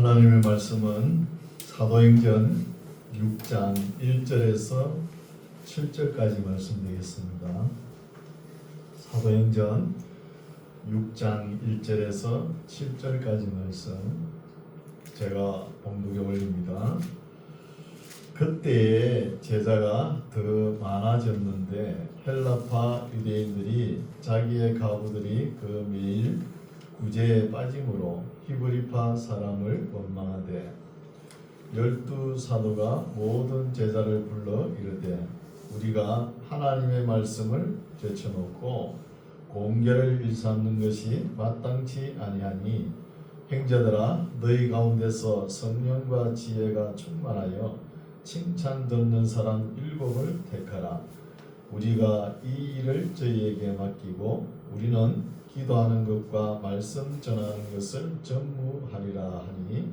하나님의 말씀은 사도행전 6장 1절에서 7절까지 말씀드리겠습니다. 사도행전 6장 1절에서 7절까지 말씀 제가 봉독에 올립니다. 그때에 제자가 더 많아졌는데 헬라파 유대인들이 자기의 가부들이 그 매일 구제에 빠짐으로 히브리파 사람을 원망하되 12 사도가 모든 제자를 불러 이르되 우리가 하나님의 말씀을 제쳐놓고 공개를 일삼는 것이 마땅치 아니하니 형제들아 너희 가운데서 성령과 지혜가 충만하여 칭찬 듣는 사람 7을 택하라. 우리가 이 일을 저희에게 맡기고 우리는 기도하는 것과 말씀 전하는 것을 전무하리라 하니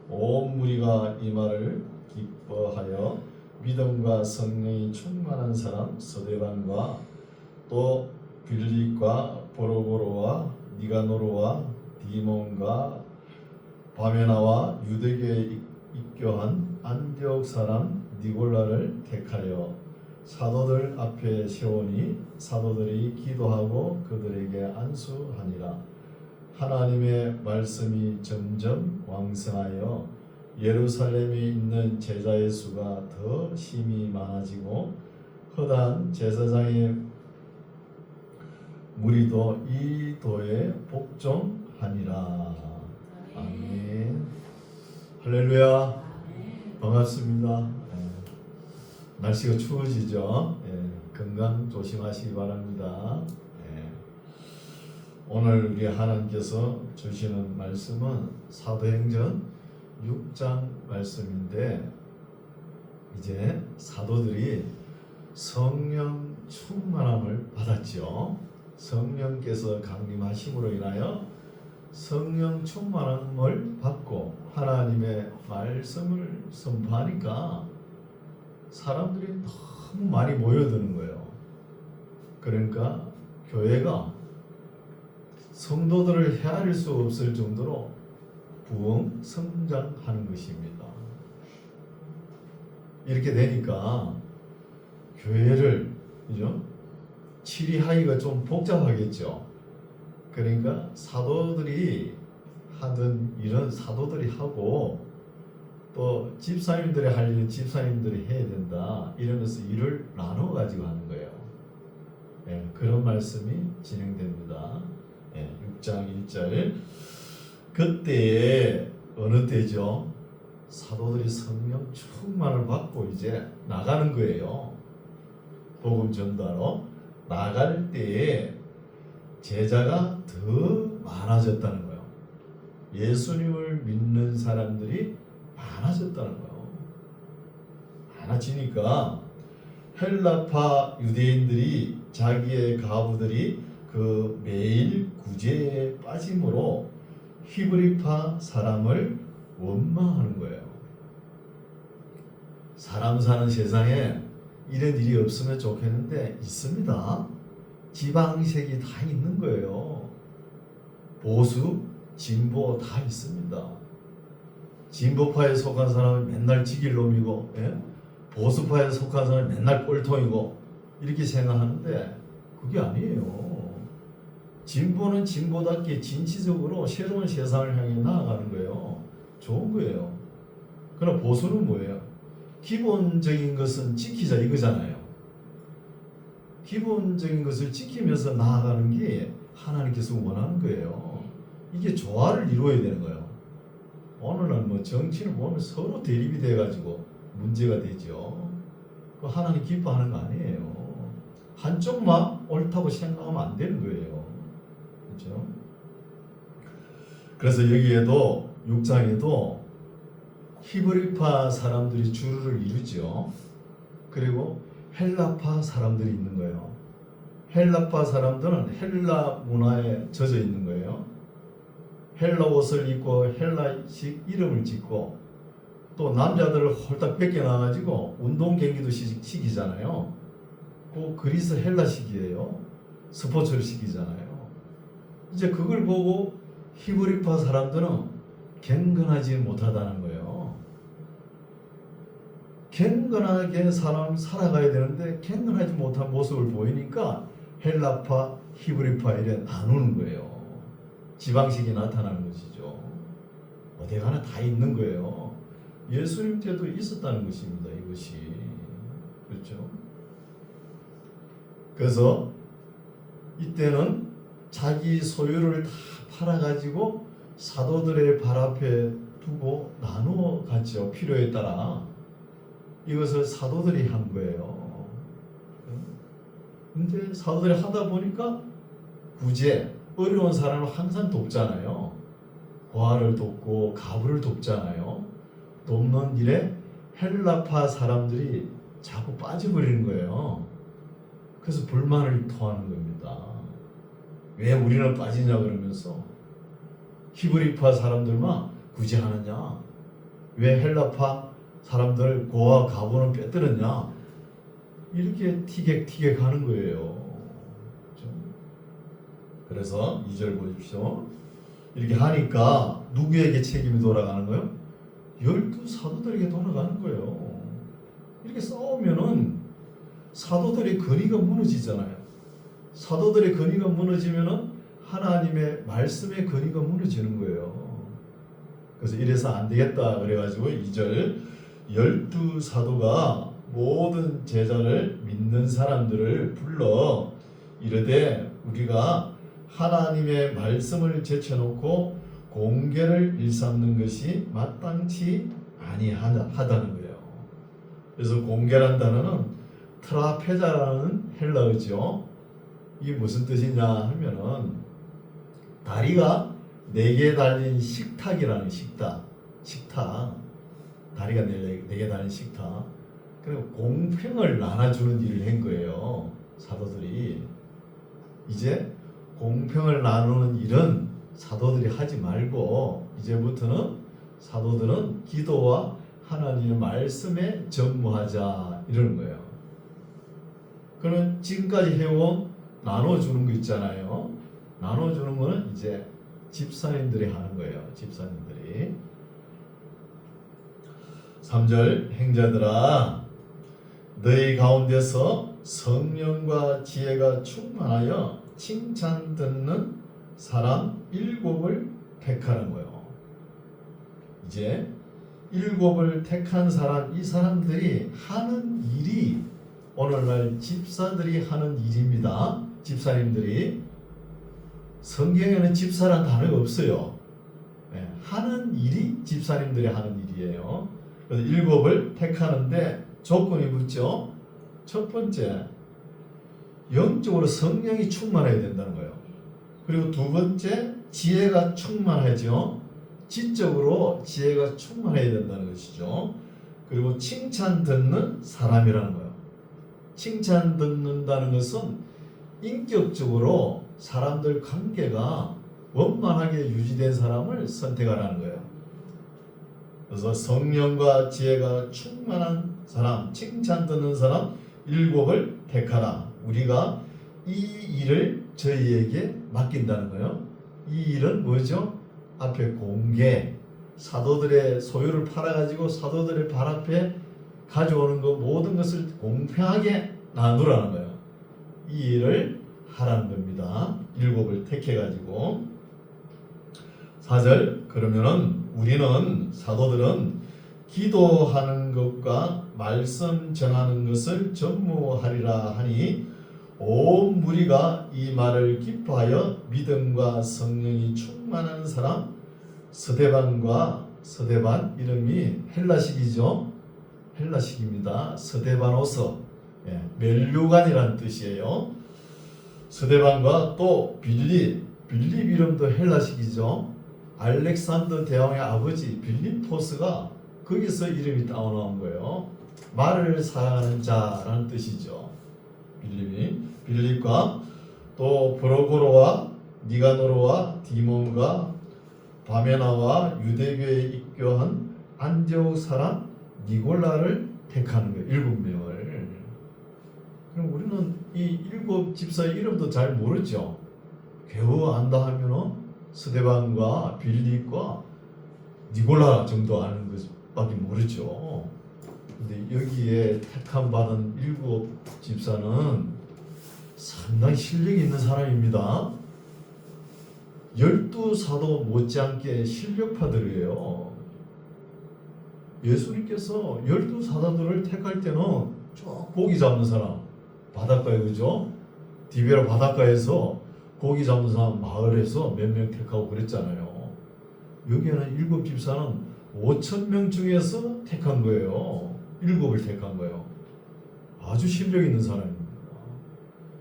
온 무리가 이 말을 기뻐하여 믿음과 성령이 충만한 사람 스데반과 또 빌립과 보로보로와 니가노르와 디몬과 바메나와 유대교에 입교한 안디옥 사람 니골라를 택하여 사도들 앞에 세우니 사도들이 기도하고 그들에게 안수하니라. 하나님의 말씀이 점점 왕성하여 예루살렘에 있는 제자의 수가 더 심히 많아지고 허다한 제사장의 무리도 이 도에 복종하니라. 아멘. 할렐루야. 반갑습니다. 날씨가 추워지죠. 건강 조심하시기 바랍니다. 오늘 우리 하나님께서 주시는 말씀은 사도행전 6장 말씀인데 이제 사도들이 성령 충만함을 받았죠. 성령께서 강림하심으로 인하여 성령 충만함을 받고 하나님의 말씀을 선포하니까 사람들이 너무 많이 모여드는 거예요. 그러니까 교회가 성도들을 헤아릴 수 없을 정도로 부흥 성장하는 것입니다. 이렇게 되니까 교회를 그죠? 치리하기가 좀 복잡하겠죠. 그러니까 사도들이 하던 일은 사도들이 하고 또 집사님들이 할 일은 집사님들이 해야 된다. 이러면서 일을 나눠 가지고 하는 거예요. 그런 말씀이 진행됩니다. 6장 1절. 그때에 어느 때죠? 사도들이 성령 충만을 받고 이제 나가는 거예요. 복음 전도하러 나갈 때에 제자가 더 많아졌다는 거예요. 예수님을 믿는 사람들이 많아졌다는 거예요. 많아지니까 헬라파 유대인들이 자기의 가부들이 그 매일 구제에 빠짐으로 히브리파 사람을 원망하는 거예요. 사람 사는 세상에 이런 일이 없으면 좋겠는데 있습니다. 지방색이 다 있는 거예요. 보수, 진보 다 있습니다. 진보파에 속한 사람은 맨날 지길 놈이고 보수파에 속한 사람은 맨날 꼴통이고 이렇게 생각하는데 그게 아니에요. 진보는 진보답게 진취적으로 새로운 세상을 향해 나아가는 거예요. 좋은 거예요. 그러나 보수는 뭐예요? 기본적인 것은 지키자 이거잖아요. 기본적인 것을 지키면서 나아가는 게 하나님께서 원하는 거예요. 이게 조화를 이루어야 되는 거예요. 오늘날 뭐 정치는 보면 서로 대립이 돼가지고 문제가 되죠. 그 하나님 기뻐하는 거 아니에요. 한쪽만 옳다고 생각하면 안 되는 거예요. 그렇죠? 그래서 여기에도 6장에도 히브리파 사람들이 주를 이루죠. 그리고 헬라파 사람들이 있는 거예요. 헬라파 사람들은 헬라 문화에 젖어 있는 거예요. 헬라 옷을 입고 헬라식 이름을 짓고 또 남자들을 홀딱 벗겨놔가지고 운동 경기도 시키잖아요. 그 그리스 헬라식이에요. 스포츠를 시키잖아요. 이제 그걸 보고 히브리파 사람들은 경건하지 못하다는 거예요. 경건하게 사람 살아가야 되는데 경건하지 못한 모습을 보이니까 헬라파, 히브리파 이래 나누는 거예요. 지방식이 나타나는 것이죠. 어디 가나 다 있는 거예요. 예수님 때도 있었다는 것입니다. 이것이. 그렇죠? 그래서 이때는 자기 소유를 다 팔아가지고 사도들의 발 앞에 두고 나누어 갔죠. 필요에 따라. 이것을 사도들이 한 거예요. 근데 사도들이 하다 보니까 구제, 어려운 사람을 항상 돕잖아요. 고아를 돕고 가부를 돕잖아요. 돕는 일에 헬라파 사람들이 자꾸 빠져버리는 거예요. 그래서 불만을 토하는 겁니다. 왜 우리는 빠지냐 그러면서 히브리파 사람들만 구제하느냐? 왜 헬라파 사람들 고아 가부는 빼뜨렸냐? 이렇게 티격태격 하는 거예요. 그래서 2절 보십시오. 이렇게 하니까 누구에게 책임이 돌아가는 거예요? 12사도들에게 돌아가는 거예요. 이렇게 싸우면은 사도들의 권위가 무너지잖아요. 사도들의 권위가 무너지면은 하나님의 말씀의 권위가 무너지는 거예요. 그래서 이래서 안 되겠다 그래가지고 2절 12사도가 모든 제자를 믿는 사람들을 불러 이르되 우리가 하나님의 말씀을 제쳐놓고 공개를 일삼는 것이 마땅치 아니하다는 거예요. 그래서 공개란 단어는 트라페자라는 헬라어죠. 이게 무슨 뜻이냐 하면은 다리가 4개 달린 식탁이라는 식탁 다리가 4개 달린 식탁. 그리고 공평을 나눠주는 일을 한 거예요. 사도들이. 이제 공평을 나누는 일은 사도들이 하지 말고 이제부터는 사도들은 기도와 하나님의 말씀에 전무하자 이러는 거예요. 그러면 지금까지 해온 나눠주는 거 있잖아요. 나눠주는 거는 이제 집사님들이 하는 거예요. 집사님들이. 3절 행자들아 너희 가운데서 성령과 지혜가 충만하여 칭찬 듣는 사람 7을 택하는 거예요. 이제 7을 택한 사람, 이 사람들이 하는 일이 오늘날 집사들이 하는 일입니다. 집사님들이. 성경에는 집사란 단어가 없어요. 네, 하는 일이 집사님들이 하는 일이에요. 그래서 7을 택하는데 조건이 붙죠. 첫 번째, 영적으로 성령이 충만해야 된다는 거예요. 그리고 두 번째, 지혜가 충만하죠. 지적으로 지혜가 충만해야 된다는 것이죠. 그리고 칭찬 듣는 사람이라는 거예요. 칭찬 듣는다는 것은 인격적으로 사람들 관계가 원만하게 유지된 사람을 선택하라는 거예요. 그래서 성령과 지혜가 충만한 사람, 칭찬 듣는 사람 7을 택하라. 우리가 이 일을 저희에게 맡긴다는 거예요. 이 일은 뭐죠? 앞에 공개, 사도들의 소유를 팔아가지고 사도들의 발 앞에 가져오는 것 모든 것을 공평하게 나누라는 거예요. 이 일을 하라는 겁니다. 7을 택해가지고 4절 그러면은 우리는 사도들은 기도하는 것과 말씀 전하는 것을 전무하리라 하니 온 무리가 이 말을 기뻐하여 믿음과 성령이 충만한 사람 스데반 이름이 헬라식이죠. 헬라식입니다. 스데바노서 멜류관이라는 뜻이에요. 스데반과 또 빌립 이름도 헬라식이죠. 알렉산더 대왕의 아버지 빌립포스가 거기서 이름이 따온 거예요. 말을 사랑하는 자라는 뜻이죠. 빌립과 또 프로고로와 니가노르와 디몬과 바메나와 유대교에 입교한 안디옥 사람 니골라를 택하는 거예요. 7명을. 그럼 우리는 이 7 집사의 이름도 잘 모르죠. 겨우 안다 하면은 스데반과 빌립과 니골라 정도 아는 것밖에 모르죠. 근데 여기에 택함 받은 7 집사는 상당히 실력이 있는 사람입니다. 12 사도 못지않게 실력파들이에요. 예수님께서 12 사도들을 택할 때는 저 고기 잡는 사람 바닷가에, 그죠? 디베라 바닷가에서 고기 잡는 사람 마을에서 몇 명 택하고 그랬잖아요. 여기에는 7 집사는 5,000명 중에서 택한 거예요. 7을 택한 거예요. 아주 실력 있는 사람입니다.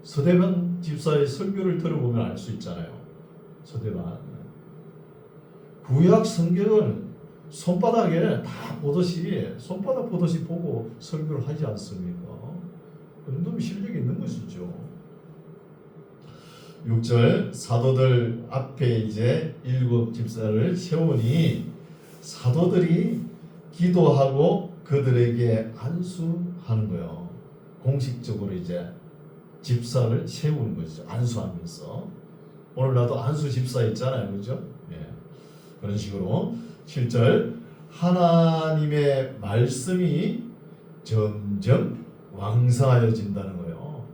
서대반 집사의 설교를 들어보면 알 수 있잖아요. 서대반. 구약 성경을 손바닥에 다 보듯이, 손바닥 보듯이 보고 설교를 하지 않습니까? 그 정도면 실력이 있는 것이죠. 6절, 사도들 앞에 이제 7 집사를 세우니 사도들이 기도하고 그들에게 안수하는 거예요. 공식적으로 이제 집사를 세우는 것이죠. 안수하면서. 오늘 나도 안수 집사 있잖아요. 그죠? 예. 그런 식으로. 7절, 하나님의 말씀이 점점 왕성하여진다는 거예요.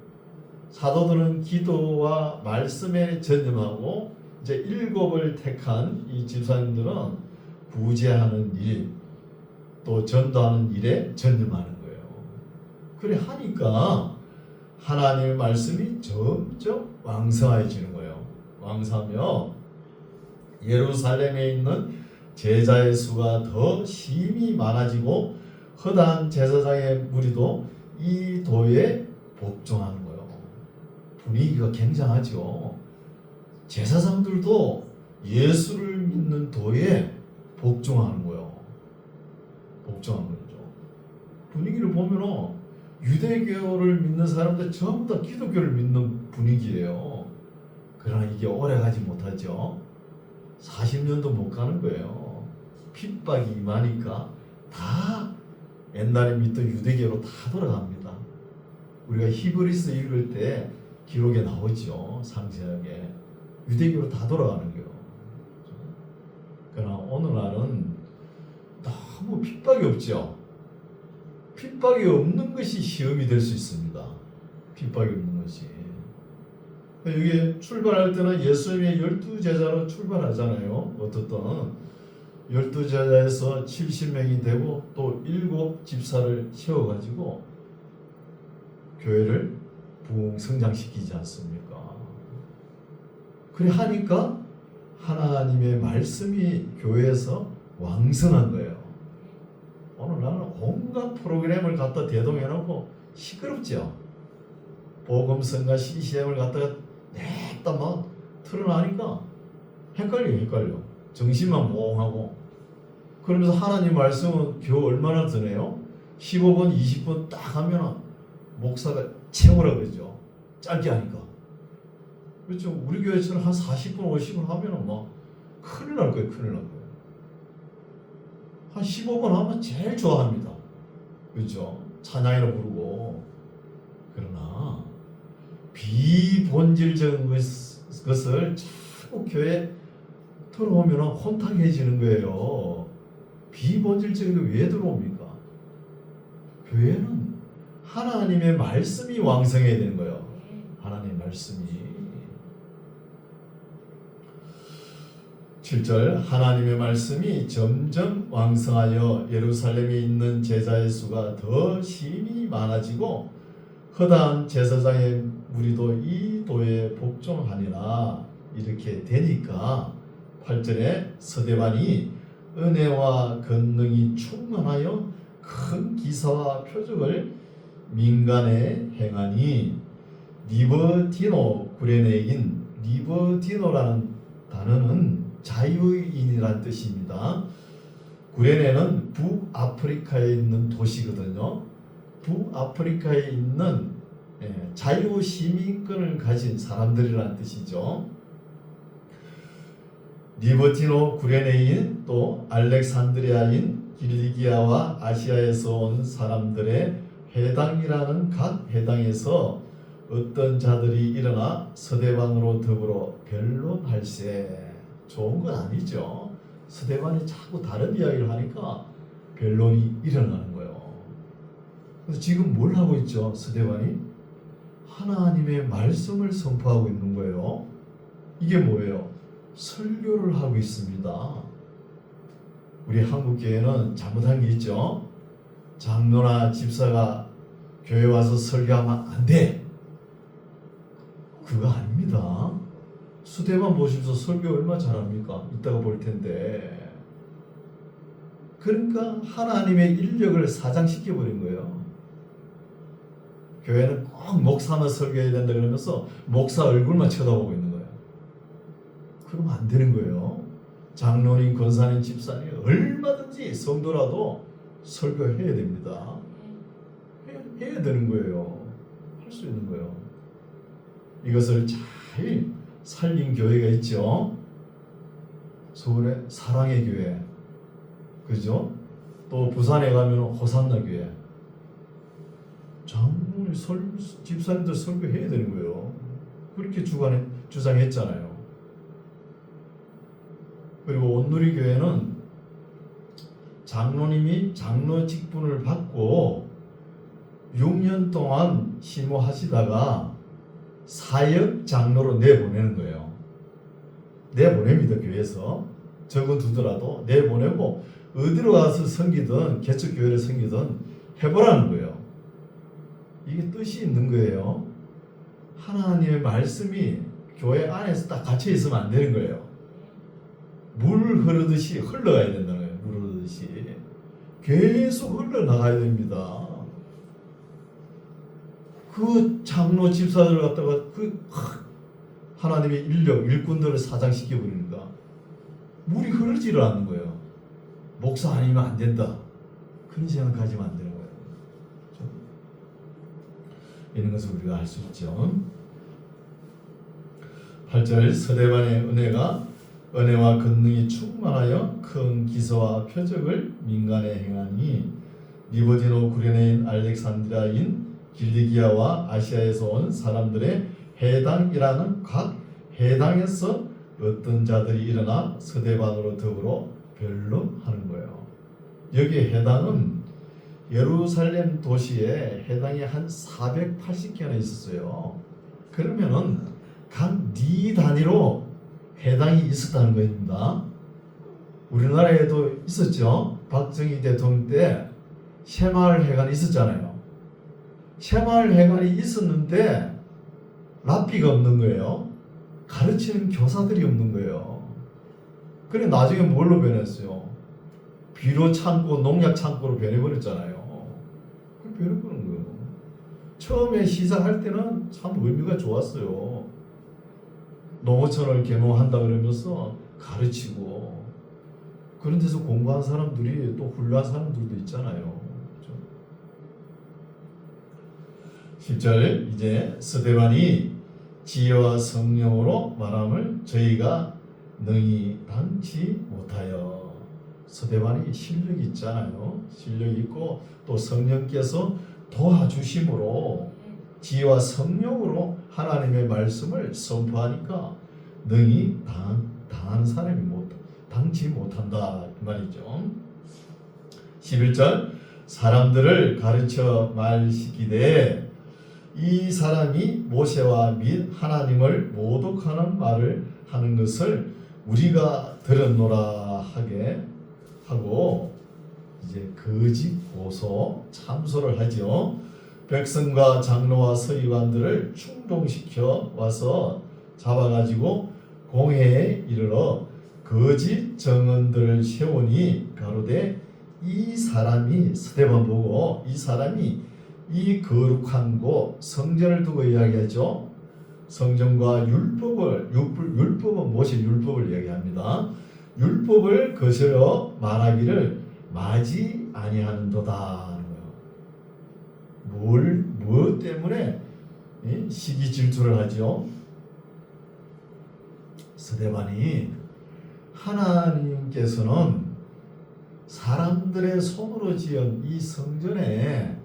사도들은 기도와 말씀에 전념하고 이제 7을 택한 이 집사님들은 구제하는 일, 또 전도하는 일에 전념하는 거예요. 그래 하니까 하나님의 말씀이 점점 왕성해지는 거예요. 왕성하며 예루살렘에 있는 제자의 수가 더 심히 많아지고 허다한 제사장의 무리도 이 도에 복종하는 거예요. 분위기가 굉장하죠. 제사장들도 예수를 믿는 도에 복종하는 거예요. 복종하는 거죠. 분위기를 보면 유대교를 믿는 사람들 전부 다 기독교를 믿는 분위기예요. 그러나 이게 오래가지 못하죠. 40년도 못 가는 거예요. 핍박이 임하니까 다 옛날에 믿던 유대교로 다 돌아갑니다. 우리가 히브리서 읽을 때 기록에 나오죠. 상세하게. 유대교로 다 돌아가는 거예요. 그러나 오늘날은 너무 핍박이 없죠. 핍박이 없는 것이 시험이 될 수 있습니다. 핍박이 없는 것이. 여기 출발할 때는 예수님의 12 제자로 출발하잖아요. 어떻든 12 제자에서 70명이 되고 또 7 집사를 세워가지고 교회를 부흥 성장시키지 않습니까? 그래 하니까 하나님의 말씀이 교회에서 왕성한 거예요. 오늘 나는 온갖 프로그램을 갖다 대동해놓고 시끄럽죠. 복음성과 CCM을 갖다가 냈다 막 틀어놔니까 헷갈려. 정신만 몽하고. 그러면서 하나님 말씀은 겨우 얼마나 드네요? 15분, 20분 딱 하면 목사가 채우라 그러죠. 짧게 하니까. 그렇죠. 우리 교회처럼 한 40분, 50분 하면 막 큰일 날 거예요. 한 15분 하면 제일 좋아합니다. 그렇죠. 찬양이나 부르고. 그러나 비본질적인 것을 자꾸 교회에 들어오면 혼탁해지는 거예요. 비본질적인 게 왜 들어옵니까? 교회는 하나님의 말씀이 왕성해야 되는 거예요. 하나님의 말씀이. 7절, 하나님의 말씀이 점점 왕성하여 예루살렘에 있는 제자의 수가 더 심히 많아지고 허다한 제사장의 무리도 이 도에 복종하니라. 이렇게 되니까 8절에 서대반이 은혜와 권능이 충만하여 큰 기사와 표적을 민간에 행하니, 리버디노 구레네인, 리버디노라는 단어는 자유인이라는 뜻입니다. 구레네는 북아프리카에 있는 도시거든요. 북아프리카에 있는 자유 시민권을 가진 사람들이라는 뜻이죠. 리버티노 구레네인, 또 알렉산드리아인, 길리기아와 아시아에서 온 사람들의 회당이라는 각 회당에서 어떤 자들이 일어나 서대반으로 더불어 변론할세. 좋은 건 아니죠. 스데반이 자꾸 다른 이야기를 하니까 변론이 일어나는 거예요. 그래서 지금 뭘 하고 있죠? 스데반이 하나님의 말씀을 선포하고 있는 거예요. 이게 뭐예요? 설교를 하고 있습니다. 우리 한국교회는 잘못한 게 있죠. 장로나 집사가 교회 와서 설교하면 안 돼. 그거 아닙니다. 스데반 보시면서 설교 얼마나 잘합니까? 이따가 볼 텐데. 그러니까 하나님의 인력을 사장시켜버린 거예요. 교회는 꼭 목사만 설교해야 된다 그러면서 목사 얼굴만 쳐다보고 있는 거예요. 그러면 안 되는 거예요. 장로님, 권사님, 집사님 얼마든지 성도라도 설교해야 됩니다. 해야 되는 거예요. 할 수 있는 거예요. 이것을 잘 살린 교회가 있죠. 서울에 사랑의 교회, 그죠? 또 부산에 가면 호산나 교회. 장로님, 집사님들 설교해야 되는 거예요. 그렇게 주장했잖아요. 그리고 온누리 교회는 장로님이 장로 직분을 받고 6년 동안 심호하시다가 사역 장로로 내보내는 거예요. 내보냅니다. 교회에서 적어두더라도 내보내고 어디로 가서 섬기든 개척교회를 섬기든 해보라는 거예요. 이게 뜻이 있는 거예요. 하나님의 말씀이 교회 안에서 딱 갇혀 있으면 안 되는 거예요. 물 흐르듯이 흘러가야 된다는 거예요. 물 흐르듯이 계속 흘러나가야 됩니다. 그 장로 집사들을 갖다가 하나님의 인력, 일꾼들을 사장시켜 버리니까 물이 흐르지를 않는 거예요. 목사 아니면 안 된다. 그런 생각 가지면 안 되는 거예요. 그렇죠? 이런 것을 우리가 알 수 있죠. 8절 스데반의 은혜와 권능이 충만하여 큰 기사와 표적을 민간에 행하니 리보디노 구레네인 알렉산드리아인 길리기아와 아시아에서 온 사람들의 해당이라는 각 해당에서 어떤 자들이 일어나 스데반으로 더불어 변론하는 거예요. 여기 해당은 예루살렘 도시에 해당이 한 480개나 있었어요. 그러면은 각 리 단위로 해당이 있었다는 겁니다. 우리나라에도 있었죠. 박정희 대통령 때 새마을 회관이 있었잖아요. 새마을 회관이 있었는데 랍비가 없는 거예요. 가르치는 교사들이 없는 거예요. 그래 나중에 뭘로 변했어요? 비료 창고, 농약 창고로 변해버렸잖아요. 그 변해버린 거예요. 처음에 시작할 때는 참 의미가 좋았어요. 농어촌을 개몽한다 그러면서 가르치고 그런 데서 공부한 사람들이 또 훌륭한 사람들도 있잖아요. 그렇죠? 10절 이제 스데반이 지혜와 성령으로 말함을 저희가 능히 당치 못하여. 스데반이 실력이 있잖아요. 실력이 있고 또 성령께서 도와주심으로 지혜와 성령으로 하나님의 말씀을 선포하니까 능히 당하는 사람이 당치 못한다 그 말이죠. 11절 사람들을 가르쳐 말시키되 이 사람이 모세와 및 하나님을 모독하는 말을 하는 것을 우리가 들었노라 하게 하고 이제 거짓 고소 참소를 하죠. 백성과 장로와 서기관들을 충동시켜 와서 잡아가지고 공회에 이르러 거짓 정언들을 세우니 가로되 이 사람이 스데반 보고 이 사람이 이 거룩한 곳 성전을 두고 이야기하죠. 성전과 율법은 모세 율법을 이야기합니다. 율법을 거스려 말하기를 마지 아니하는도다. 무엇 때문에 시기 질투를 하죠? 스데반이 하나님께서는 사람들의 손으로 지은 이 성전에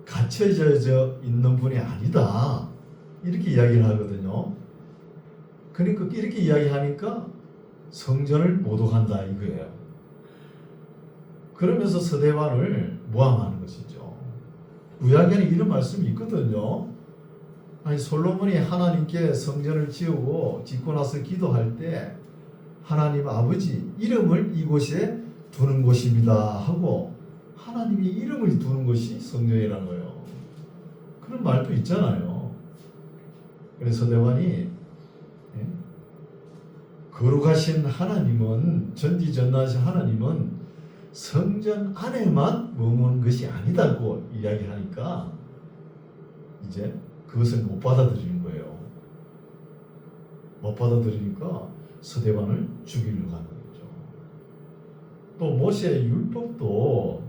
갇혀져 있는 분이 아니다. 이렇게 이야기를 하거든요. 그러니까 이렇게 이야기하니까 성전을 모독한다 이거예요. 그러면서 서대반을 모함하는 것이죠. 구약에는 이런 말씀이 있거든요. 아니 솔로몬이 하나님께 성전을 짓고 나서 기도할 때 하나님 아버지 이름을 이곳에 두는 곳입니다 하고 하나님이 이름을 두는 것이 성전이라는 거예요. 그런 말도 있잖아요. 그래서 서대반이 거룩하신 하나님은 전지전능하신 하나님은 성전 안에만 머무는 것이 아니다고 이야기하니까 이제 그것을 못 받아들이는 거예요. 못 받아들이니까 서대반을 죽이려고 하는 거죠. 또 모세의 율법도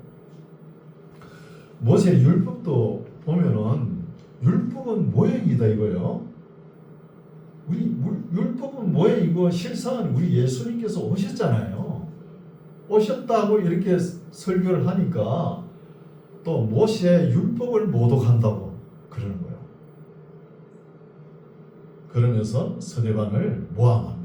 보면은 율법은 모형이다 이거예요. 우리 율법은 모형이고 실상은 우리 예수님께서 오셨잖아요. 오셨다고 이렇게 설교를 하니까 또 모세의 율법을 모독한다고 그러는 거예요. 그러면서 서대반을 모함하거든요.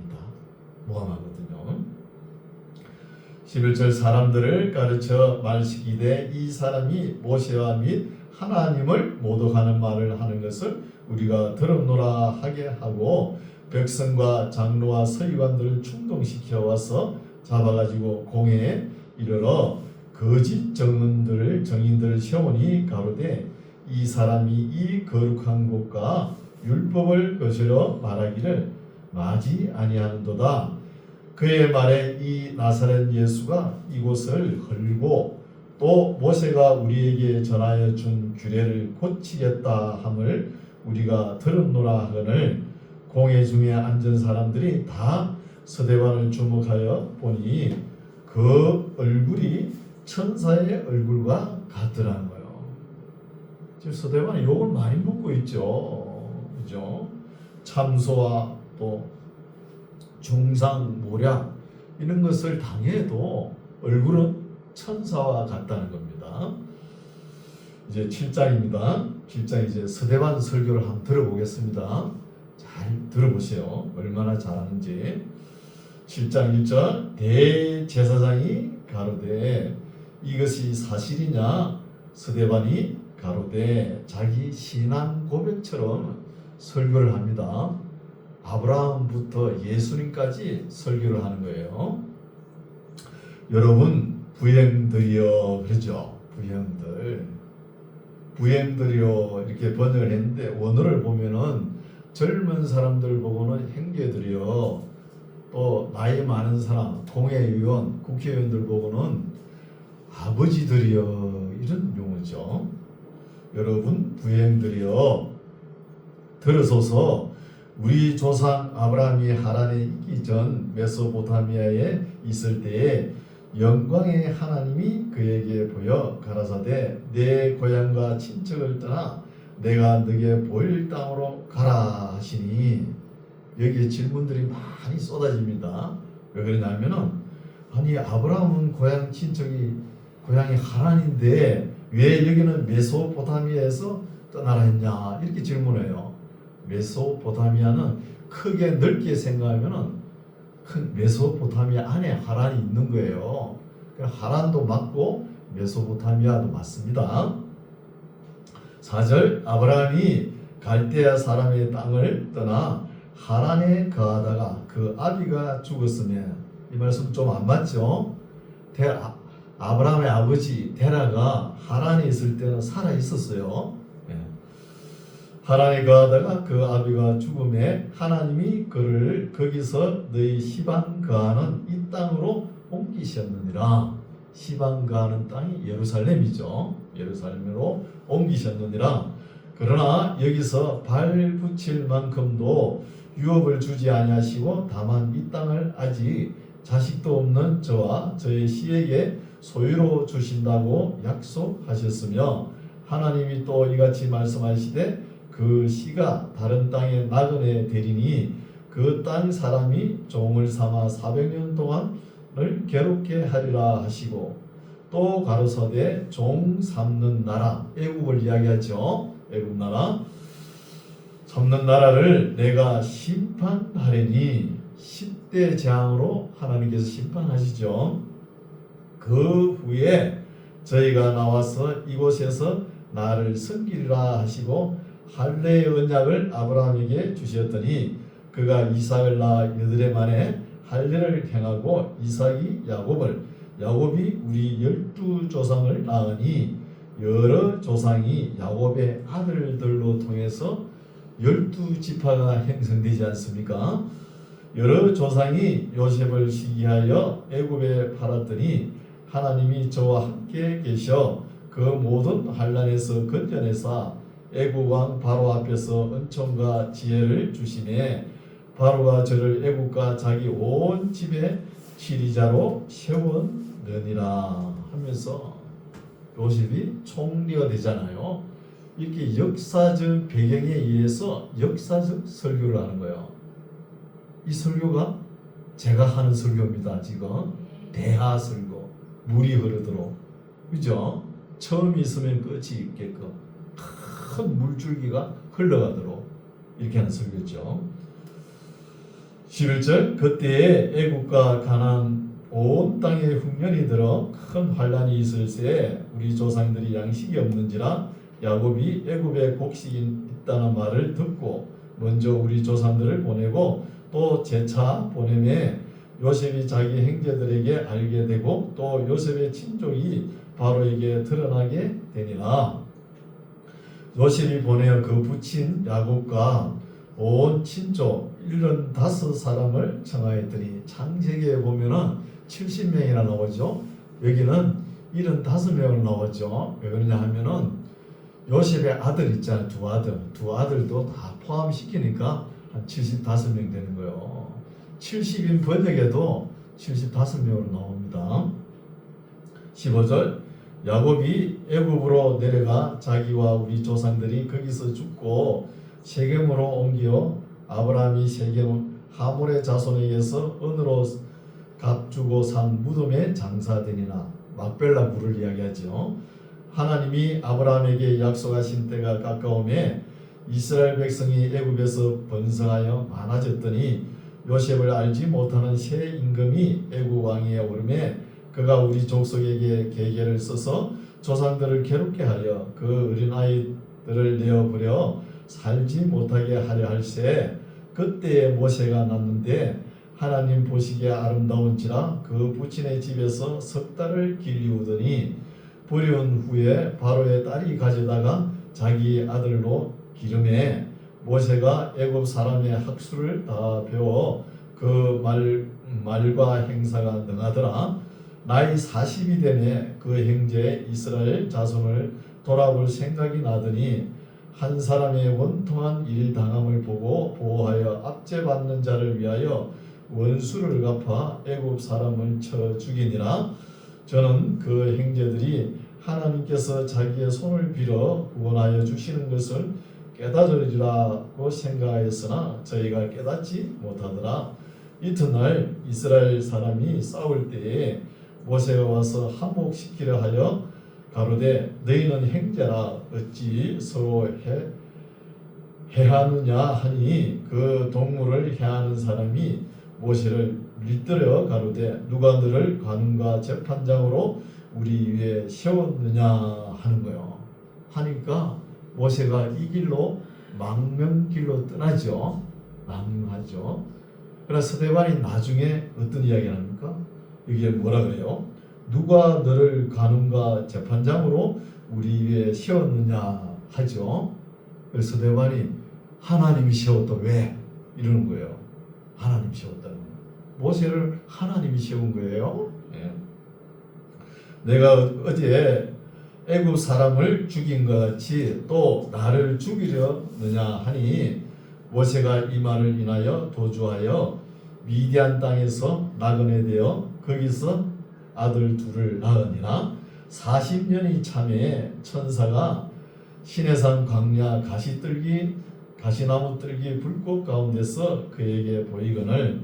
11절 사람들을 가르쳐 말시기되 이 사람이 모세와 및 하나님을 모독하는 말을 하는 것을 우리가 들었노라 하게 하고 백성과 장로와 서기관들을 충동시켜 와서 잡아가지고 공회에 이르러 거짓 정인들을 세우니 가로되 이 사람이 이 거룩한 곳과 율법을 거스려 말하기를 마지 아니하는도다. 그의 말에 이 나사렛 예수가 이곳을 헐고 또 모세가 우리에게 전하여 준 규례를 고치겠다 함을 우리가 들었노라 하거늘 공회 중에 앉은 사람들이 다 서대반을 주목하여 보니 그 얼굴이 천사의 얼굴과 같더라는 거예요. 지금 서대반이 욕을 많이 먹고 있죠. 그죠? 참소와 또 중상, 모략 이런 것을 당해도 얼굴은 천사와 같다는 겁니다. 이제 7장입니다. 7장 이제 서대반 설교를 한번 들어보겠습니다. 잘 들어보세요. 얼마나 잘하는지. 7장 1절 대제사장이 가로되 이것이 사실이냐? 서대반이 가로되 자기 신앙 고백처럼 설교를 합니다. 아브라함부터 예수님까지 설교를 하는 거예요. 여러분 부형들이여 그러죠. 부형들이여 이렇게 번역을 했는데 원어를 보면은 젊은 사람들 보고는 형제들이여 또 나이 많은 사람 공회의원 국회의원들 보고는 아버지들이여 이런 용어죠. 여러분 부형들이여 들으소서. 우리 조상 아브라함이 하란에 있기 전 메소포타미아에 있을 때에 영광의 하나님이 그에게 보여 가라사대 내 고향과 친척을 떠나 내가 너게 보일 땅으로 가라 하시니 여기에 질문들이 많이 쏟아집니다. 왜 그러냐면은 아니 아브라함은 고향이 하란인데 왜 여기는 메소포타미아에서 떠나라 했냐 이렇게 질문해요. 메소포타미아는 크게 넓게 생각하면은 큰 메소포타미아 안에 하란이 있는 거예요. 하란도 맞고 메소포타미아도 맞습니다. 4절 아브라함이 갈대아 사람의 땅을 떠나 하란에 거하다가 그 아비가 죽었으면 이 말씀 좀 안 맞죠? 아브라함의 아버지 데라가 하란에 있을 때는 살아 있었어요. 하란에 거하다가 그 아비가 죽음에 하나님이 그를 거기서 너희 시방 거하는 이 땅으로 옮기셨느니라. 시방 거하는 땅이 예루살렘이죠. 예루살렘으로 옮기셨느니라. 그러나 여기서 발 붙일 만큼도 유업을 주지 아니하시고 다만 이 땅을 아직 자식도 없는 저와 저의 씨에게 소유로 주신다고 약속하셨으며 하나님이 또 이같이 말씀하시되 그 씨가 다른 땅에 나그네 되리니 그 땅 사람이 종을 삼아 400년 동안을 괴롭게 하리라 하시고 또 가로사대 종 삼는 나라 애국을 이야기하죠. 애국 나라 삼는 나라를 내가 심판하리니 역대 재앙으로 하나님께서 심판하시죠. 그 후에 저희가 나와서 이곳에서 나를 섬기리라 하시고 할례의 언약을 아브라함에게 주셨더니 그가 이삭을 낳아 여드레 만에 할례를 행하고 이삭이 야곱이 우리 12조상을 낳으니 여러 조상이 야곱의 아들들로 통해서 12지파가 형성되지 않습니까? 여러 조상이 요셉을 시기하여 애굽에 팔았더니 하나님이 저와 함께 계셔 그 모든 환난에서 건져내사 애굽 왕 바로 앞에서 은총과 지혜를 주시네. 바로가 저를 애굽과 자기 온 집의 지리자로 세웠느니라 하면서 요셉이 총리가 되잖아요. 이렇게 역사적 배경에 의해서 역사적 설교를 하는 거예요. 이 설교가 제가 하는 설교입니다. 지금 대하 설교, 물이 흐르도록, 그죠? 처음이 있으면 끝이 있게끔 큰 물줄기가 흘러가도록 이렇게 하는 설교죠. 11절 그때에 애굽과 가나안 온 땅에 흉년이 들어 큰 환난이 있을새 우리 조상들이 양식이 없는지라 야곱이 애굽에 곡식이 있다는 말을 듣고 먼저 우리 조상들을 보내고 또 재차 보내매 요셉이 자기 형제들에게 알게 되고 또 요셉의 친족이 바로에게 드러나게 되니라. 요셉이 보내어 그 부친 야곱과 온 친족 75사람을 청하였더니 창세기에 보면은 70명이나 나오죠. 여기는 75명을 나오죠. 왜 그러냐 하면은 요셉의 아들 있잖아요. 두 아들도 다 포함시키니까 한 75명 되는 거예요. 70인 번역에도 75명으로 나옵니다. 15절 야곱이 애굽으로 내려가 자기와 우리 조상들이 거기서 죽고 세겜으로 옮겨 아브라함이 세겜 하몰의 자손에게서 은으로 값주고 산 무덤에 장사되니라. 막벨라 물을 이야기하죠. 하나님이 아브라함에게 약속하신 때가 가까움에 이스라엘 백성이 애굽에서 번성하여 많아졌더니 요셉을 알지 못하는 새 임금이 애굽 왕위에 오르매 그가 우리 족속에게 계계를 써서 조상들을 괴롭게 하여 그 어린아이들을 내어버려 살지 못하게 하려 할세. 그때에 모세가 났는데 하나님 보시기에 아름다운지라 그 부친의 집에서 석 달을 길리우더니 버려온 후에 바로의 딸이 가져다가 자기 아들로 기름에 모세가 애굽 사람의 학수를 다 배워 그 말과 행사가 능하더라. 나이 40이 되매 그 형제 이스라엘 자손을 돌아볼 생각이 나더니 한 사람의 원통한 일 당함을 보고 보호하여 압제받는 자를 위하여 원수를 갚아 애굽 사람을 쳐 죽이니라. 저는 그 형제들이 하나님께서 자기의 손을 빌어 구원하여 주시는 것을 깨달으리라고 생각하였으나 저희가 깨닫지 못하더라. 이튿날 이스라엘 사람이 싸울 때에 모세가 와서 한몫시키려 하여 가로되 너희는 형제라 어찌 서로 해하느냐 하니 그 동물을 해하는 사람이 모세를 밀들여 가로되 누가 너를 관원과 재판장으로 우리 위에 세웠느냐 하는 거예요. 하니까 모세가 이 길로 망명길로 떠나죠. 망명하죠. 그러나 스데반이 나중에 어떤 이야기를 합니까? 이게 뭐라 그래요? 누가 너를 관원과 재판장으로 우리 위에 세웠느냐 하죠. 그래서 스데반이 하나님이 세웠다. 왜? 이러는 거예요. 하나님이 세웠다는 거예요. 모세를 하나님이 세운 거예요. 예. 내가 어제 애굽 사람을 죽인 것 같이 또 나를 죽이려느냐 하니 모세가 이 말을 인하여 도주하여 미디안 땅에서 나그네 되어 거기서 아들 둘을 낳으니라. 40년이 참에 천사가 시내산 광야 가시나무 뜰기 불꽃 가운데서 그에게 보이거늘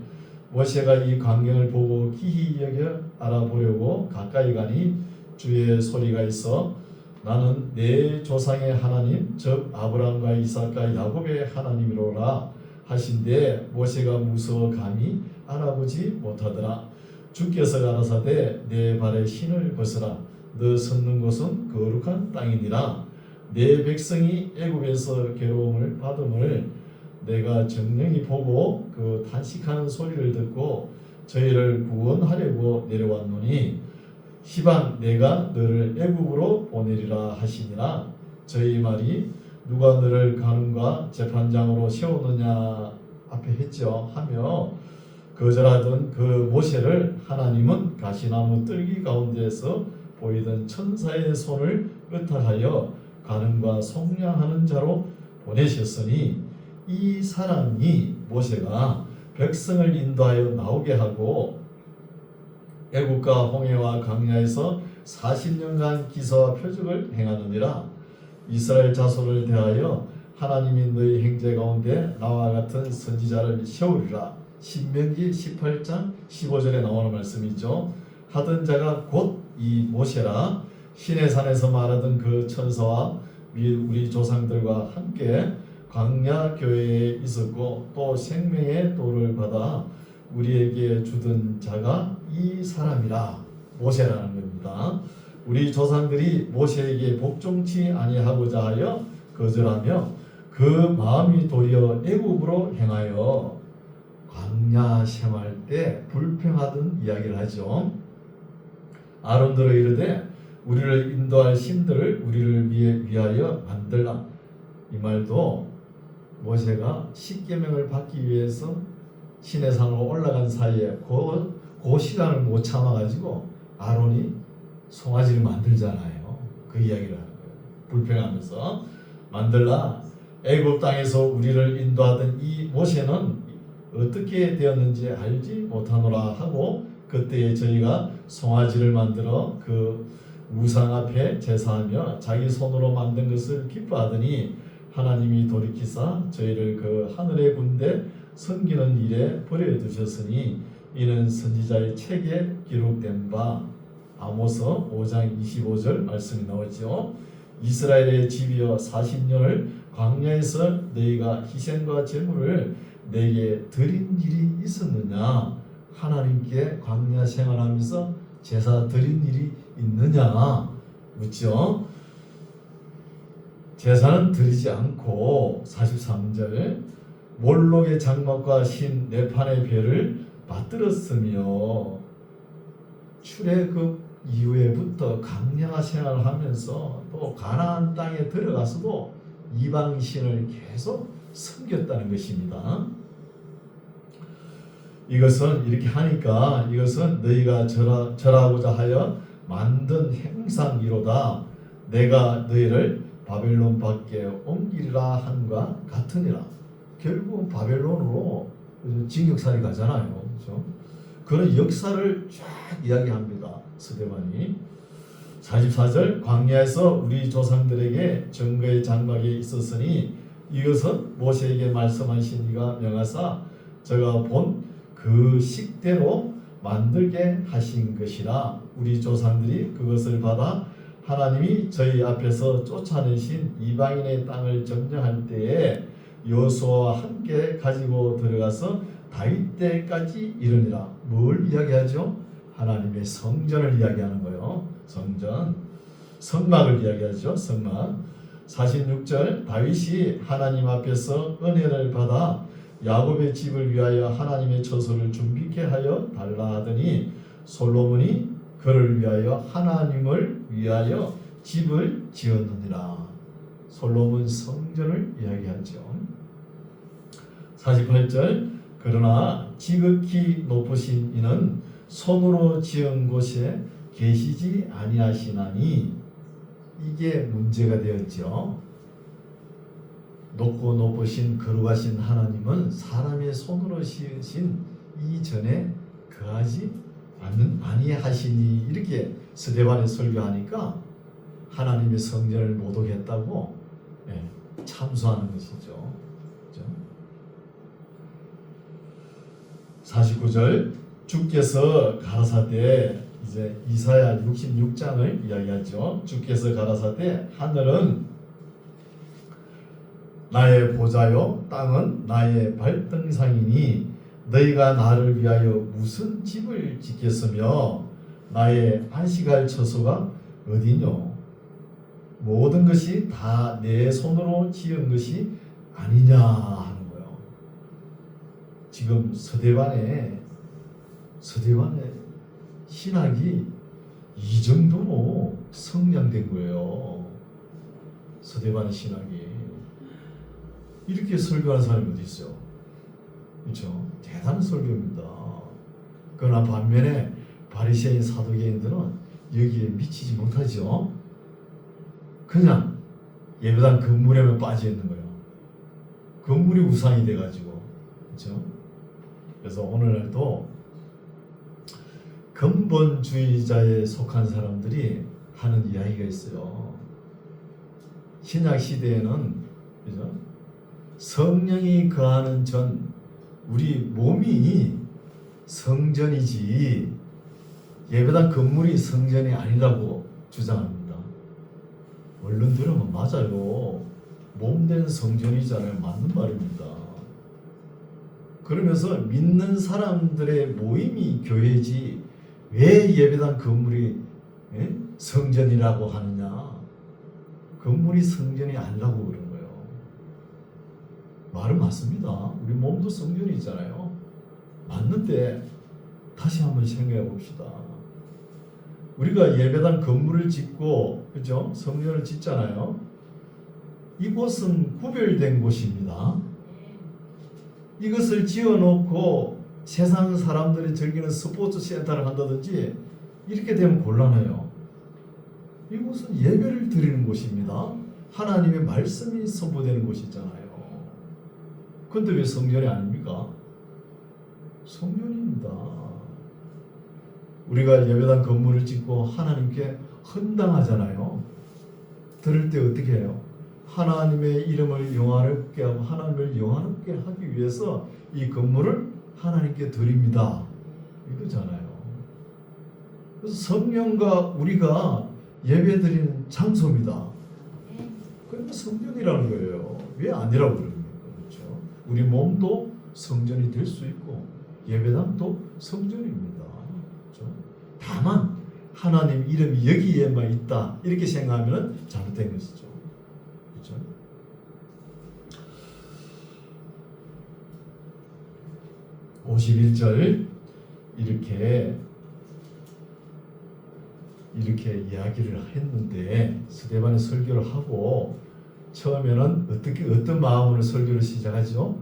모세가 이 광경을 보고 기히 여겨 알아보려고 가까이 가니 주의 소리가 있어 나는 내 조상의 하나님 즉 아브라함과 이삭과 야곱의 하나님이로라. 하신데 모세가 무서워 감히 알아보지 못하더라. 주께서 가라사대 내 발에 신을 벗으라. 너 섰는 곳은 거룩한 땅이니라. 내 백성이 애굽에서 괴로움을 받음을 내가 정령이 보고 그 탄식하는 소리를 듣고 저희를 구원하려고 내려왔노니 시방 내가 너를 애굽으로 보내리라 하시니라. 저희 말이 누가 너를 간음과 재판장으로 세우느냐 앞에 했죠 하며 거절하던 그 모세를 하나님은 가시나무 뜰기 가운데에서 보이던 천사의 손을 의탁하여 간음과 속량하는 자로 보내셨으니 이 사람이 모세가 백성을 인도하여 나오게 하고 애국과 홍해와 광야에서 40년간 기사와 표적을 행하느니라. 이스라엘 자손을 대하여 하나님이 너희 행제 가운데 나와 같은 선지자를 세우리라. 신명기 18장 15절에 나오는 말씀이죠. 하던 자가 곧 이 모세라. 시내산에서 말하던 그 천사와 우리 조상들과 함께 광야 교회에 있었고 또 생명의 돌을 받아 우리에게 주던 자가 이 사람이라. 모세라는 겁니다. 우리 조상들이 모세에게 복종치 아니하고자 하여 거절하며 그 마음이 도리어 애굽으로 행하여 광야 생활 때 불평하던 이야기를 하죠. 아론들어 이르되 우리를 인도할 신들을 우리를 위하여 만들라. 이 말도 모세가 십계명을 받기 위해서 시내산으로 올라간 사이에 그 시간을 못 참아가지고 아론이 송아지를 만들잖아요. 그 이야기를 하는 거예요. 불평하면서 만들라. 애굽 땅에서 우리를 인도하던 이 모세는 어떻게 되었는지 알지 못하노라 하고 그때에 저희가 송아지를 만들어 그 우상 앞에 제사하며 자기 손으로 만든 것을 기뻐하더니 하나님이 돌이키사 저희를 그 하늘의 군대 섬기는 일에 버려두셨으니 이는 선지자의 책에 기록된 바 아모스 5장 25절 말씀이 나오죠. 이스라엘의 집이여 40년을 광야에서 너희가 희생과 제물을 내게 드린 일이 있었느냐? 하나님께 광야 생활하면서 제사 드린 일이 있느냐? 묻죠. 제사는 드리지 않고 43절 몰록의 장막과 신 네판의 배를 받들었으며 출애굽 이후에부터 광야 생활을 하면서 또 가나안 땅에 들어가서도 이방신을 계속 섬겼다는 것입니다. 이것은 이렇게 하니까 이것은 너희가 절하고자 하여 만든 행상이로다. 내가 너희를 바벨론 밖에 옮기리라 한과 같으니라. 결국 바벨론으로 징역살이 가잖아요. 그렇죠? 그런 역사를 쫙 이야기합니다. 스데반이 44절 광야에서 우리 조상들에게 증거의 장막이 있었으니 이것은 모세에게 말씀하신 이가 명하사 저가 본 그 식대로 만들게 하신 것이라. 우리 조상들이 그것을 받아 하나님이 저희 앞에서 쫓아내신 이방인의 땅을 점령할 때에 여호수아와 함께 가지고 들어가서 다윗 때까지 이르니라. 뭘 이야기하죠? 하나님의 성전을 이야기하는 거예요. 성전, 성막을 이야기하죠. 성막. 46절 다윗이 하나님 앞에서 은혜를 받아 야곱의 집을 위하여 하나님의 처소를 준비케 하여 달라 하더니 솔로몬이 그를 위하여 하나님을 위하여 집을 지었느니라. 솔로몬 성전을 이야기하죠. 48절 그러나 지극히 높으신 이는 손으로 지은 곳에 계시지 아니하시나니 이게 문제가 되었죠. 높고 높으신 거룩하신 하나님은 사람의 손으로 지으신 이전에 거하지 아니하시니 이렇게 스데반에 설교하니까 하나님의 성전을 모독했다고 참수하는 것이죠. 그렇죠? 49절 주께서 가라사대 이제 이사야 66장을 이야기하죠. 주께서 가라사대 하늘은 나의 보좌요 땅은 나의 발등상이니 너희가 나를 위하여 무슨 집을 짓겠으며 나의 안식할 처소가 어디뇨? 모든 것이 다 내 손으로 지은 것이 아니냐 하는 거예요. 지금 서대반의 신학이 이 정도로 성장된 거예요. 서대반의 신학이 이렇게 설교하는 사람이 어디 있어요? 그렇죠? 대단한 설교입니다. 그러나 반면에 바리새인 사두개인들은 여기에 미치지 못하죠. 그냥 예배당 건물에만 빠져 있는 거예요. 건물이 우상이 돼가지고, 그렇죠? 그래서 오늘날도 근본주의자에 속한 사람들이 하는 이야기가 있어요. 신약 시대에는, 그죠? 성령이 거하는 전 우리 몸이 성전이지 예배당 건물이 성전이 아니라고 주장합니다. 얼른 들으면 맞아요. 몸된 성전이잖아요. 맞는 말입니다. 그러면서 믿는 사람들의 모임이 교회지 왜 예배당 건물이 성전이라고 하느냐? 건물이 성전이 아니라고 그러는 거예요. 말은 맞습니다. 우리 몸도 성전이 있잖아요. 맞는데 다시 한번 생각해 봅시다. 우리가 예배당 건물을 짓고, 그죠? 성전을 짓잖아요. 이곳은 구별된 곳입니다. 이것을 지어놓고 세상 사람들이 즐기는 스포츠 센터를 한다든지 이렇게 되면 곤란해요. 이곳은 예배를 드리는 곳입니다. 하나님의 말씀이 선포되는 곳이잖아요. 그런데 왜 성전이 아닙니까? 성전입니다. 우리가 예배당 건물을 짓고 하나님께 헌당하잖아요. 들을 때 어떻게 해요? 하나님의 이름을 영화롭게 하고 하나님을 영화롭게 하기 위해서 이 건물을 하나님께 드립니다. 이거잖아요. 그래서 성령과 우리가 예배드리는 장소입니다. 그러니까 성전이라는 거예요. 왜 아니라고 그럽니까? 그렇죠? 우리 몸도 성전이 될 수 있고 예배당도 성전입니다. 그렇죠? 다만 하나님 이름이 여기에만 있다 이렇게 생각하면 잘못된 것이죠. 그렇죠? (51절) 이렇게 이야기를 했는데 스데반이 설교를 하고 처음에는 어떤 마음으로 설교를 시작하죠?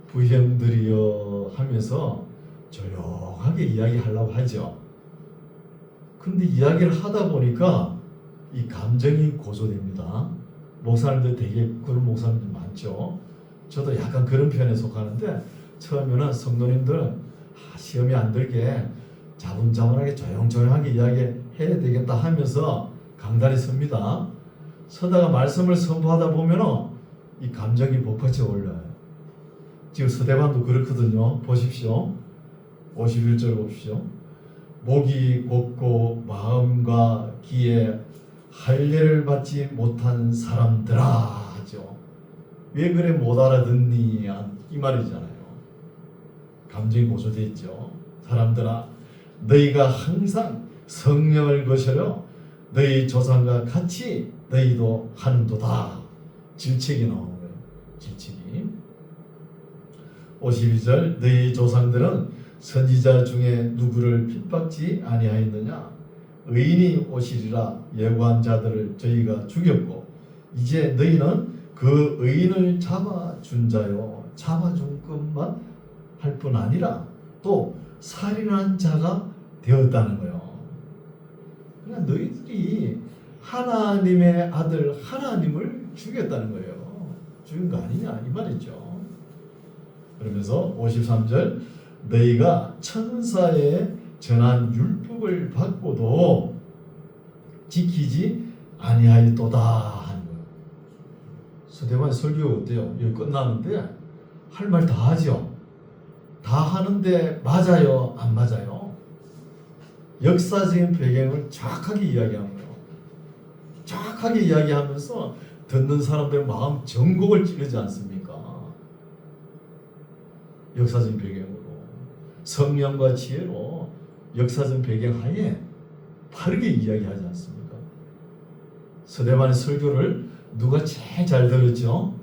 부형들이여 하면서 조용하게 이야기하려고 하죠. 그런데 이야기를 하다 보니까 이 감정이 고조됩니다. 목사님들 되게 그런 목사님들 많죠. 저도 약간 그런 편에 속하는데 처음에는 성도님들은 시험이 안 들게 자분자분하게 조용조용하게 이야기해야 되겠다 하면서 강단에 섭니다. 서다가 말씀을 선포하다 보면 이 감정이 복받쳐 올라요. 지금 스데반도 그렇거든요. 보십시오. 51절 보십시오. 목이 곧고 마음과 귀에 할례를 받지 못한 사람들아 하죠. 왜 그래 못 알아듣니? 이 말이잖아요. 감정이 고조되어 있죠. 사람들아 너희가 항상 성령을 거스려 너희 조상과 같이 너희도 하는도다. 질책이 나오는 거예요. 질책이. 52절 너희 조상들은 선지자 중에 누구를 핍박지 아니하였느냐? 의인이 오시리라 예고한 자들을 저희가 죽였고 이제 너희는 그 의인을 잡아준 자요. 잡아준 것만 할 뿐 아니라 또 살인한 자가 되었다는 거예요. 그러니까 너희들이 하나님의 아들 하나님을 죽였다는 거예요. 죽인 거 아니냐 이 말이죠. 그러면서 53절 너희가 천사의 전한 율법을 받고도 지키지 아니하였도다 하는 거예요. 스데반 설교가 어때요? 여기 끝나는데 할 말 다 하죠. 다 하는데 맞아요? 안 맞아요? 역사적인 배경을 정확하게 이야기하는 거예요. 정확하게 이야기하면서 듣는 사람들의 마음 전곡을 찌르지 않습니까? 역사적 배경으로 성령과 지혜로 역사적 배경 하에 바르게 이야기하지 않습니까? 스데반의 설교를 누가 제일 잘 들었죠?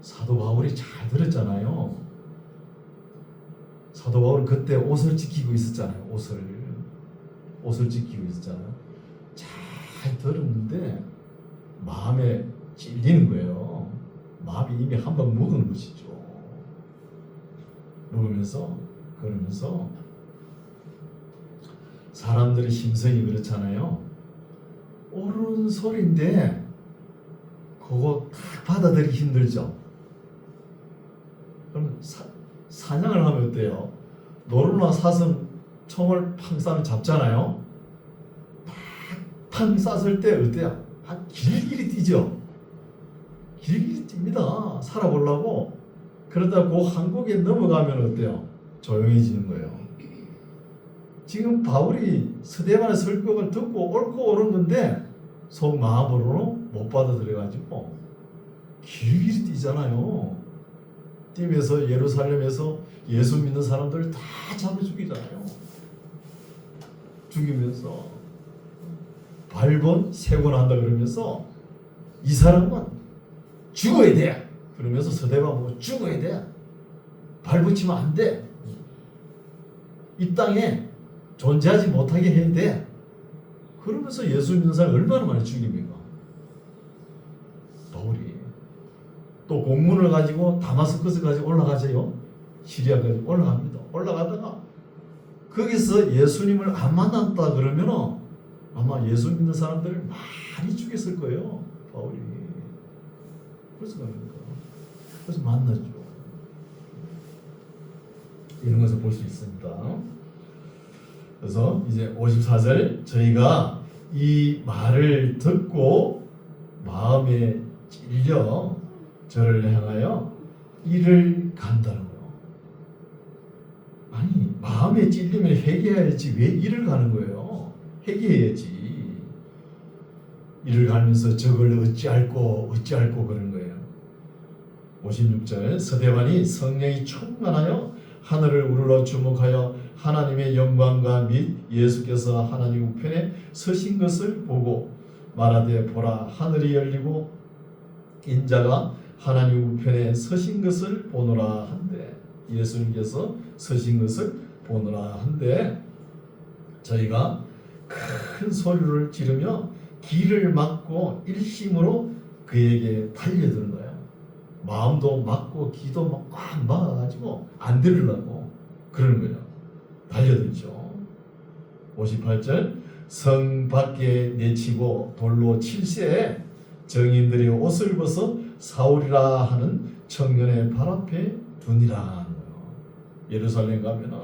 사도 바울이 잘 들었잖아요. 사도 바울은 그때 옷을 지키고 있었잖아요. 옷을 지키고 있었잖아요. 잘 들었는데 마음에 찔리는 거예요. 마음이 이미 한 번 묵은 것이죠. 그러면서 사람들의 심성이 그렇잖아요. 옳은 소리인데 그거 다 받아들이기 힘들죠. 그럼 사냥을 하면 어때요? 노루나 사슴 총을 팡 쏴면 잡잖아요. 팡 쐈을 때 어때요? 길길이 뛰죠. 길길이 뜁니다. 살아보려고. 그러다 그 한국에 넘어가면 어때요? 조용해지는 거예요. 지금 바울이 스데반의 설교를 듣고 옳고 옳은 건데 속 마음으로는 못 받아들여가지고 길길이 뛰잖아요. 뛰면서 예루살렘에서 예수 믿는 사람들을 다 잡아 죽이잖아요. 죽이면서 발본 세곤한다 그러면서 이 사람은 죽어야 돼. 그러면서 스데반 보고 죽어야 돼. 발붙이면 안 돼. 이 땅에 존재하지 못하게 해야 돼. 그러면서 예수 믿는 사람 얼마나 많이 죽입니까? 바울이 또 공문을 가지고 다마스커스까지 올라가세요. 시리아까지 올라갑니다. 올라가다가 거기서 예수님을 안 만났다 그러면 아마 예수 믿는 사람들을 많이 죽였을 거예요. 바울이. 그래서 갑니까? 그래서 만나죠. 이런 것을 볼 수 있습니다. 그래서 이제 54절 저희가 이 말을 듣고 마음에 찔려 저를 향하여 이를 간다는 거예요. 아니 마음에 찔리면 회개해야지 왜 이를 가는 거예요? 회개해야지. 이를 가면서 저걸 어찌할꼬 그런 거예요. 56절 스데반이 성령이 충만하여 하늘을 우러러 주목하여 하나님의 영광과 및 예수께서 하나님 우편에 서신 것을 보고 말하되 보라 하늘이 열리고 인자가 하나님 우편에 서신 것을 보노라 한데 예수님께서 서신 것을 보노라 한데 저희가 큰 소리를 지르며 길을 막고 일심으로 그에게 달려드는 거예요. 마음도 막고 귀도 꽉 막아가지고 안 들으려고 그러는 거예요. 달려들죠. 58절 성 밖에 내치고 돌로 칠세 정인들이 옷을 벗어 사울이라 하는 청년의 발 앞에 두니라 하는 거예요. 예루살렘 가면은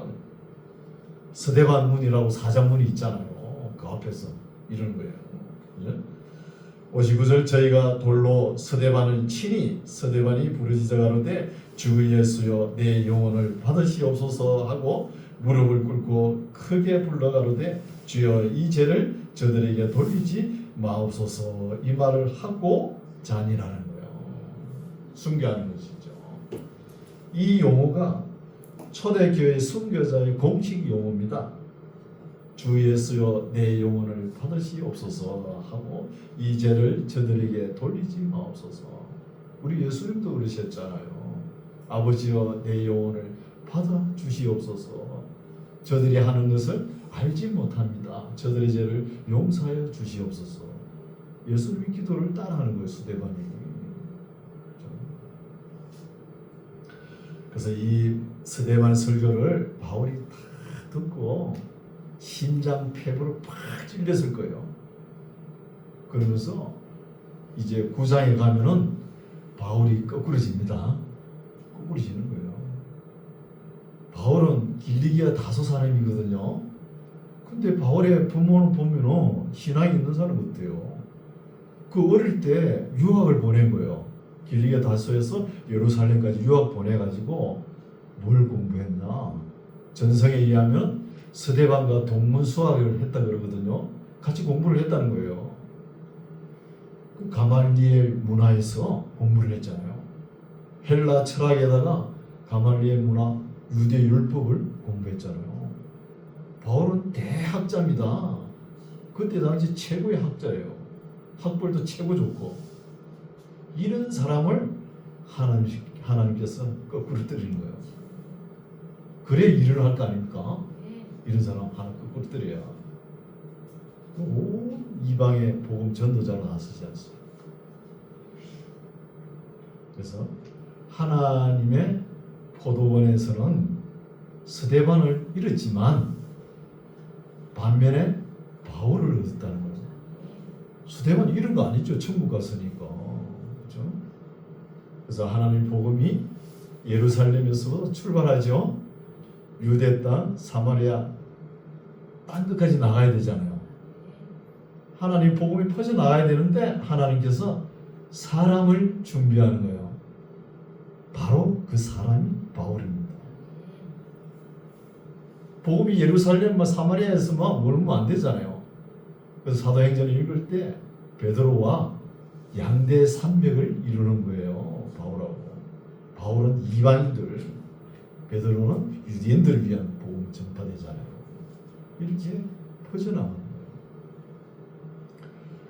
스데반 문이라고 사장문이 있잖아요. 그 앞에서 이러는 거예요. 59절 저희가 돌로 스데반을 치니 스데반이 부르짖어 가로되 주 예수여 내 영혼을 받으시옵소서 하고 무릎을 꿇고 크게 불러 가로되 주여 이 죄를 저들에게 돌리지 마옵소서 이 말을 하고 잔이라는 거예요. 순교하는 것이죠. 이 용어가 초대교회 순교자의 공식 용어입니다. 주 예수여 내 영혼을 받으시옵소서 하고 이 죄를 저들에게 돌리지 마옵소서. 우리 예수님도 그러셨잖아요. 아버지여 내 영혼을 받아 주시옵소서. 저들이 하는 것을 알지 못합니다. 저들의 죄를 용서하여 주시옵소서. 예수님의 기도를 따라하는 거예요. 스데반이. 그래서 이 스데반 설교를 바울이 다 듣고 심장 폐부로 팍 찔렸을 거예요. 그러면서 이제 9장에 가면은 바울이 거꾸로집니다. 거꾸로지는 거예요. 바울은 길리기아 다소 사람이거든요. 근데 바울의 부모는 보면은 신앙이 있는 사람 어때요? 그 어릴 때 유학을 보낸 거예요. 길리기아 다소에서 예루살렘까지 유학 보내가지고 뭘 공부했나? 전성에 의하면 스데반과 동문 수학을 했다 그러거든요. 같이 공부를 했다는 거예요. 그 가말리엘 문화에서 공부를 했잖아요. 헬라 철학에다가 가말리엘 문화, 유대 율법을 공부했잖아요. 바울은 대학자입니다. 그때 당시 최고의 학자예요. 학벌도 최고 좋고. 이런 사람을 하나님께서 거꾸로 때리는 거예요. 그래 일을 할 거 아닙니까? 이런 사람 하나 거꾸로 때려야 온 이방의 복음 전도자로 나서지 않습니까? 그래서 하나님의 포도원에서는 스데반을 잃었지만 반면에 바울을 얻었다는 거죠. 스데반이 잃은 거 아니죠. 천국 갔으니까. 그렇죠? 그래서 하나님 복음이 예루살렘에서 출발하죠. 유대 땅, 사마리아 땅 끝까지 나가야 되잖아요. 하나님 복음이 퍼져 나가야 되는데 하나님께서 사람을 준비하는 거예요. 바로 그 사람이 바울입니다. 복음이 예루살렘, 사마리아에서만 몰면 안 되잖아요. 그래서 사도행전을 읽을 때 베드로와 양대 산맥을 이루는 거예요. 바울하고. 바울은 이방인들, 베드로는 유대인들을 위한 복음 전파되잖아요. 이렇게 퍼져나가는 거예요.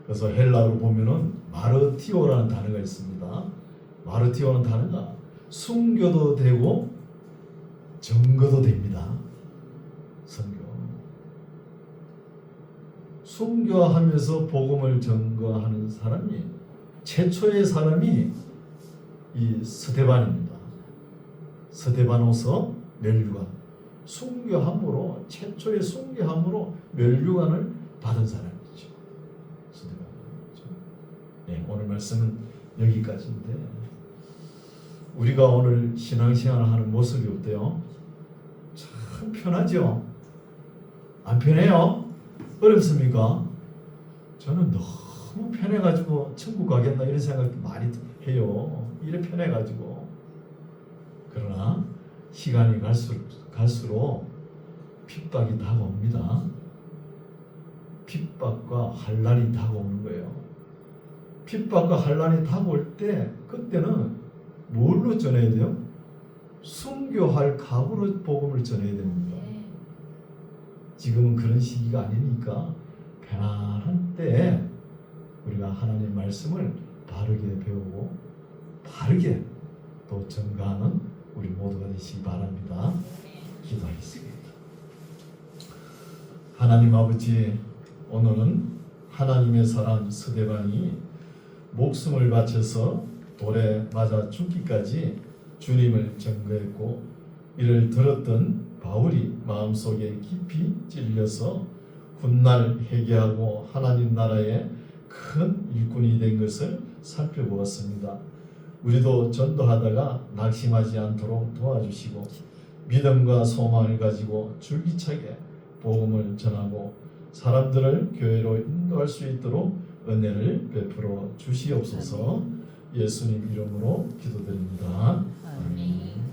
그래서 헬라어로 보면은 마르티오라는 단어가 있습니다. 마르티오라는 단어가 순교도 되고 증거도 됩니다. 선교. 순교하면서 복음을 증거하는 사람이 최초의 사람이 이 스데반입니다. 스데바노서 멸류관. 순교함으로 최초의 순교함으로 멸류관을 받은 사람이죠. 스데바노죠. 네, 오늘 말씀은 여기까지인데 우리가 오늘 신앙생활을 하는 모습이 어때요? 참 편하죠? 안 편해요? 어렵습니까? 저는 너무 편해가지고 천국 가겠나 이런 생각 많이 해요. 이래 편해가지고. 그러나 시간이 갈수록 핍박이 다가옵니다. 핍박과 환난이 다가오는 거예요. 핍박과 환난이 다가올 때 그때는 뭘로 전해야 돼요? 순교할 각오로 복음을 전해야 됩니다. 지금은 그런 시기가 아니니까 편안한 때에 우리가 하나님의 말씀을 바르게 배우고 바르게 또 전가하는 우리 모두가 되시기 바랍니다. 기도하겠습니다. 하나님 아버지, 오늘은 하나님의 사람 스데반이 목숨을 바쳐서 돌에 맞아 죽기까지 주님을 증거했고 이를 들었던 바울이 마음속에 깊이 찔려서 훗날 회개하고 하나님 나라의 큰 일꾼이 된 것을 살펴보았습니다. 우리도 전도하다가 낙심하지 않도록 도와주시고 믿음과 소망을 가지고 줄기차게 복음을 전하고 사람들을 교회로 인도할 수 있도록 은혜를 베풀어 주시옵소서. 예수님 이름으로 기도드립니다. 아멘.